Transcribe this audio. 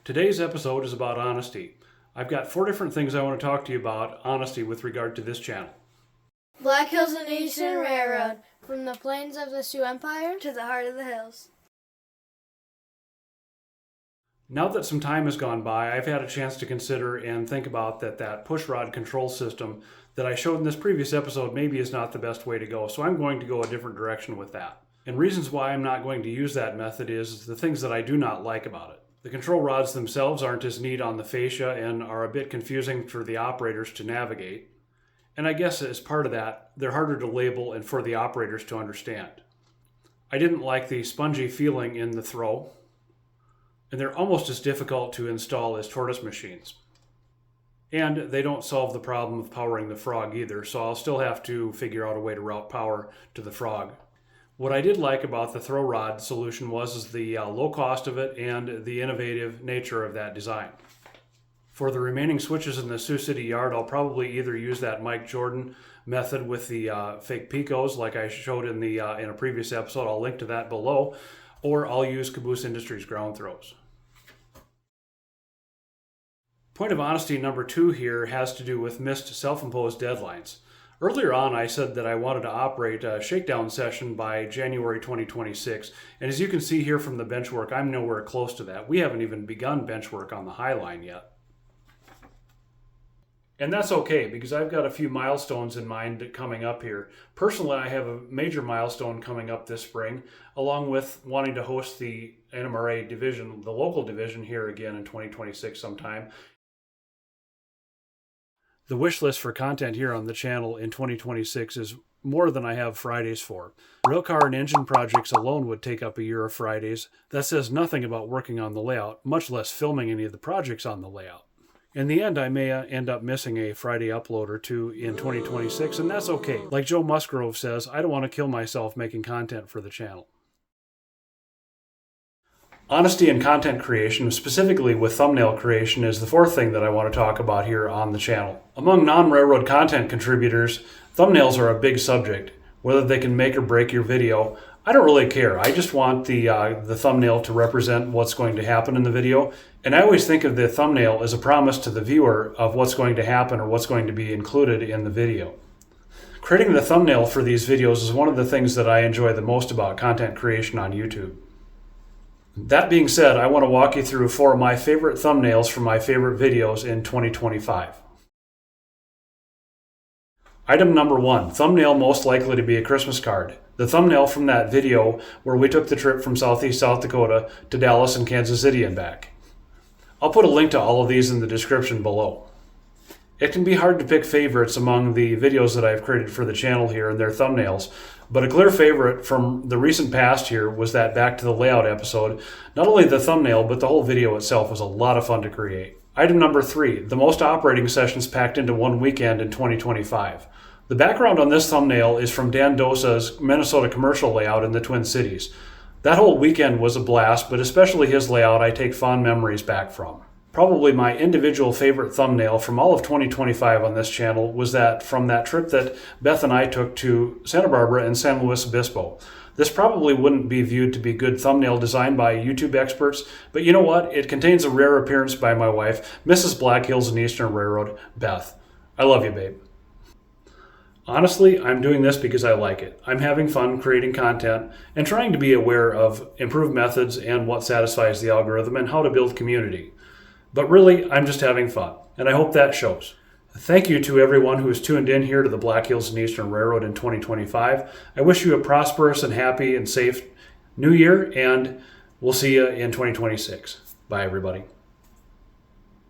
Today's episode is about honesty. I've got 4 different things I want to talk to you about honesty with regard to this channel. Black Hills and Eastern Railroad, from the plains of the Sioux Empire to the heart of the hills. Now that some time has gone by, I've had a chance to consider and think about that pushrod control system that I showed in this previous episode maybe is not the best way to go, so I'm going to go a different direction with that. And reasons why I'm not going to use that method is the things that I do not like about it. The control rods themselves aren't as neat on the fascia and are a bit confusing for the operators to navigate. And I guess as part of that, they're harder to label and for the operators to understand. I didn't like the spongy feeling in the throw, and they're almost as difficult to install as tortoise machines. And they don't solve the problem of powering the frog either, so I'll still have to figure out a way to route power to the frog. What I did like about the throw rod solution was the low cost of it and the innovative nature of that design. For the remaining switches in the Sioux City yard, I'll probably either use that Mike Jordan method with the fake Picos like I showed in a previous episode. I'll link to that below, or I'll use Caboose Industries ground throws. Point of honesty number 2 here has to do with missed self-imposed deadlines. Earlier on, I said that I wanted to operate a shakedown session by January 2026, and as you can see here from the bench work, I'm nowhere close to that. We haven't even begun bench work on the high line yet. And that's okay, because I've got a few milestones in mind coming up here. Personally, I have a major milestone coming up this spring, along with wanting to host the NMRA division, the local division here again in 2026 sometime. The wish list for content here on the channel in 2026 is more than I have Fridays for. Railcar and engine projects alone would take up a year of Fridays. That says nothing about working on the layout, much less filming any of the projects on the layout. In the end, I may end up missing a Friday upload or 2 in 2026, and that's okay. Like Joe Musgrove says, I don't want to kill myself making content for the channel. Honesty in content creation, specifically with thumbnail creation, is the 4th thing that I want to talk about here on the channel. Among non-railroad content contributors, thumbnails are a big subject. Whether they can make or break your video, I don't really care. I just want the thumbnail to represent what's going to happen in the video, and I always think of the thumbnail as a promise to the viewer of what's going to happen or what's going to be included in the video. Creating the thumbnail for these videos is one of the things that I enjoy the most about content creation on YouTube. That being said, I want to walk you through 4 of my favorite thumbnails from my favorite videos in 2025. Item number 1, thumbnail most likely to be a Christmas card. The thumbnail from that video where we took the trip from Southeast South Dakota to Dallas and Kansas City and back. I'll put a link to all of these in the description below. It can be hard to pick favorites among the videos that I've created for the channel here and their thumbnails, but a clear favorite from the recent past here was that Back to the Layout episode. Not only the thumbnail, but the whole video itself was a lot of fun to create. Item number 3, the most operating sessions packed into one weekend in 2025. The background on this thumbnail is from Dan Dosa's Minnesota commercial layout in the Twin Cities. That whole weekend was a blast, but especially his layout I take fond memories back from. Probably my individual favorite thumbnail from all of 2025 on this channel was that from that trip that Beth and I took to Santa Barbara and San Luis Obispo. This probably wouldn't be viewed to be good thumbnail design by YouTube experts, but you know what? It contains a rare appearance by my wife, Mrs. Black Hills and Eastern Railroad, Beth. I love you, babe. Honestly, I'm doing this because I like it. I'm having fun creating content and trying to be aware of improved methods and what satisfies the algorithm and how to build community. But really, I'm just having fun, and I hope that shows. Thank you to everyone who has tuned in here to the Black Hills and Eastern Railroad in 2025. I wish you a prosperous and happy and safe new year, and we'll see you in 2026. Bye, everybody.